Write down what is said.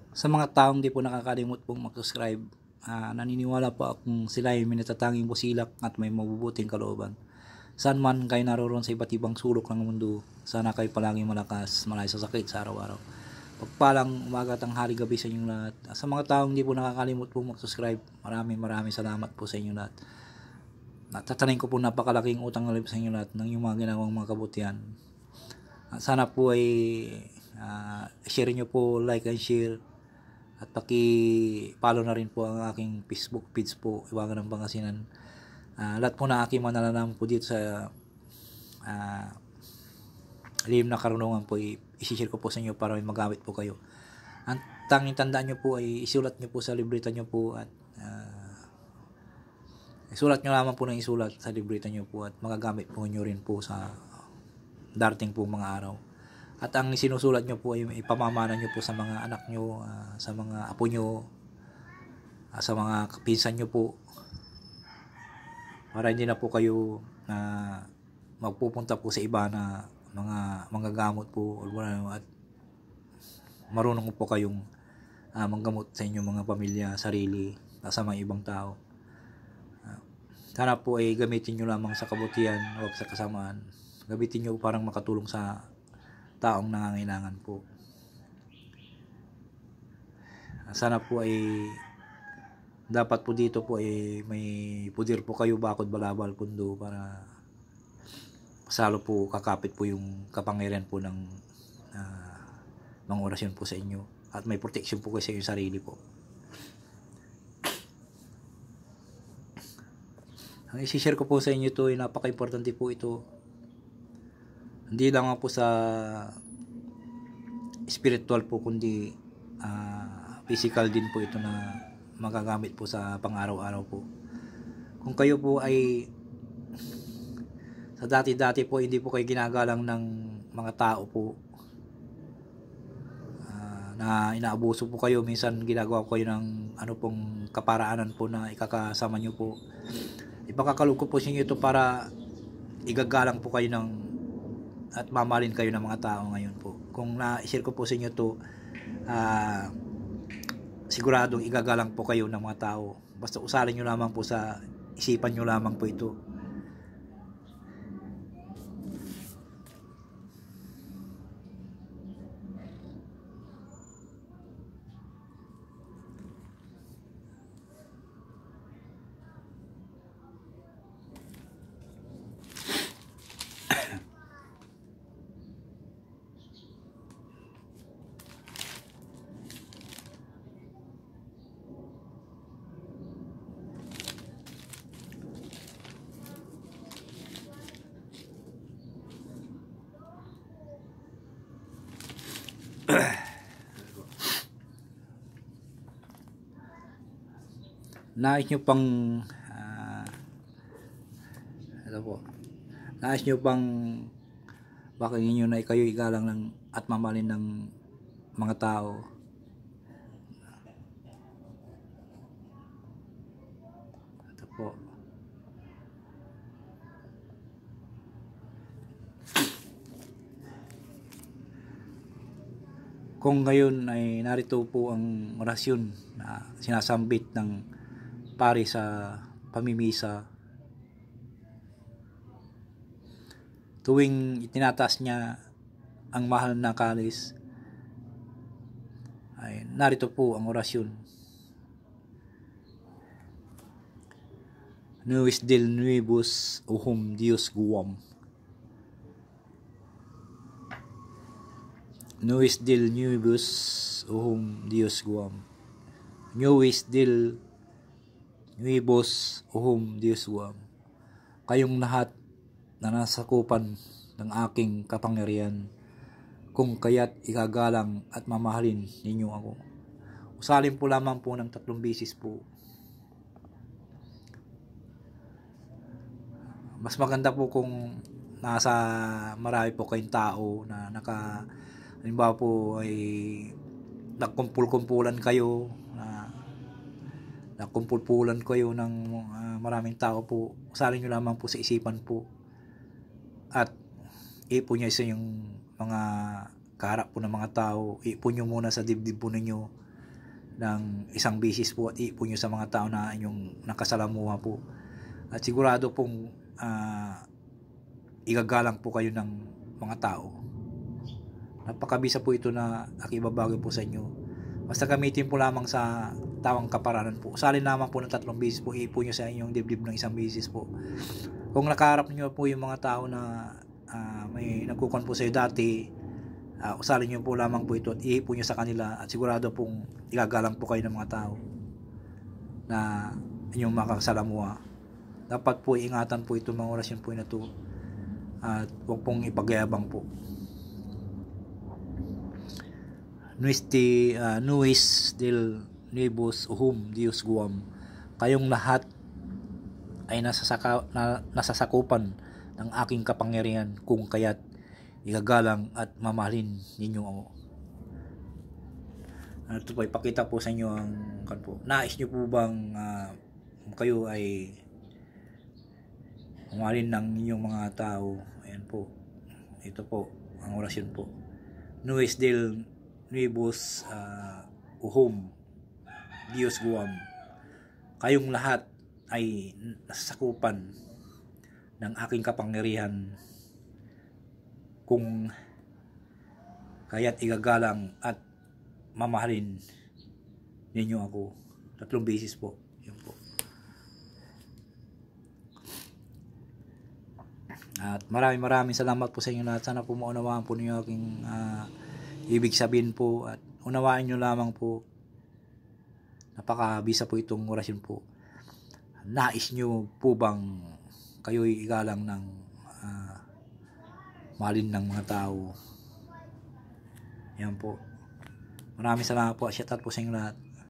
Sa mga taong di po nakakalimot pong mag-subscribe, naniniwala po akong sila ay may natatanging busilak at may mabubuting kalooban. Saan man kayo naroon sa iba't ibang sulok ng mundo, sana kayo palaging malakas, malayo sa sakit sa araw-araw. Pagpalang umaga, tanghali, gabi sa inyong lahat. Sa mga taong di po nakakalimot pong mag-subscribe, maraming salamat po sa inyong lahat. Natatanin ko po napakalaking utang na loob sa inyong lahat ng yung mga ginawang mga kabutihan. Sana po ay share nyo po, like and share. At paki-follow na rin po ang aking Facebook page po, Iwagan ng Pangasinan. Lahat po na aking manalalaman po dito sa lihim na karunungan po, i-share ko po sa inyo para magamit po kayo. Ang tanging tandaan nyo po ay isulat nyo po sa libreta nyo po at isulat nyo lamang po ng isulat sa libreta nyo po at magagamit po nyo rin po sa darating po mga araw. At ang sinusulat nyo po ay ipamamana nyo po sa mga anak nyo, sa mga apo nyo, sa mga kapinsan nyo po, para hindi na po kayo magpupunta po sa iba na mga manggagamot po at marunong po kayong manggamot sa inyong mga pamilya, sarili, sa mga ibang tao. Sana po ay gamitin nyo lamang sa kabutihan, huwag sa kasamaan. Gamitin nyo parang makatulong sa taong nangangailangan po. Sana po ay dapat po dito po ay may pudir po kayo, bakod, balabal, pundo para masalo po kakapit po yung kapangyarihan po ng mga orasyon po sa inyo at may protection po kayo sa inyong sarili po. Ang isi-share ko po sa inyo ito ay napaka-importante po ito. Hindi lang po sa spiritual po, kundi physical din po ito na magagamit po sa pang-araw-araw po. Kung kayo po ay sa dati-dati po hindi po kayo ginagalang ng mga tao po, na inaabuso po kayo, minsan ginagawa ko kayo ng pong kaparaanan po na ikakasama nyo po, ipakakalog ko po sa inyo ito para igagalang po kayo at mamahalin kayo ng mga tao ngayon po. Kung na-share ko po sa inyo ito, siguradong igagalang po kayo ng mga tao. Basta usalin nyo lamang po sa isipan nyo lamang po ito. Nais nyo pang nais nyo pang baka inyo na kayo igalang ng at mamahalin ng mga tao. Ito po. Kung ngayon ay narito po ang orasyon na sinasambit ng pari sa pamimisa, tuwing itinataas niya ang mahal na kalis, ay narito po ang orasyon. Nuis del nuevus uhum Dios guam. Nuis del nuevus uhum Dios guam. Nuis del nuevus uhum Dios guam. Kayong lahat na nasakupan ng aking kapangyarihan, kung kaya't igagalang at mamahalin ninyo ako. Usalin po lamang po ng 3 beses po. Mas maganda po kung nasa marami po kayong tao na halimbawa po ay nagkumpul-kumpulan kayo, nakumpulpulan kayo ng maraming tao po. Usalin nyo lamang po sa isipan po at ipon nyo sa yung mga kaharap po ng mga tao, ipon nyo muna sa dibdib po ninyo ng isang bisis po at iipon nyo sa mga tao na inyong nakasalamuha po. At sigurado pong igagalang po kayo ng mga tao. Napakabisa po ito na akibabagay po sa inyo. Basta gamitin po lamang sa tawang kaparanan po. Salin lamang po ng 3 bisis po, iipon nyo sa inyong dibdib ng isang bisis po. Kung nakaharap nyo po yung mga tao na may nagkukuhan po sa iyo dati, usalin nyo po lamang po ito at iipon nyo sa kanila at sigurado pong igagalang po kayo ng mga tao na inyong makakasalamuha. Dapat po ingatan po ito mga orasyon po na ito at huwag pong ipagyabang po. Nuis del Nuevos Uhum Dios Guam, kayong lahat ay nasasakupan ng aking kapangyarihan, kung kaya't igagalang at mamahalin ninyo ako. Ito po, ipakita po sa inyo ang po. Nais nyo po bang kayo ay mamahalin ng inyong mga tao? Ayan po, ito po ang orasyon po. Nuis del Nuevos Uhum Dios Guam, kayong lahat ay nasasakupan ng aking kapangyarihan, kung kaya't igagalang at mamahalin ninyo ako. 3 beses po. Yun po. At maraming salamat po sa inyo lahat. Sana po maunawaan po ninyo aking ibig sabihin po at unawain nyo lamang po. Napakabisa po itong orasyon po. Nais nyo po bang kayo'y igalang ng mahalin ng mga tao? Yan po. Maraming salamat po. Shout out po sa inyo lahat.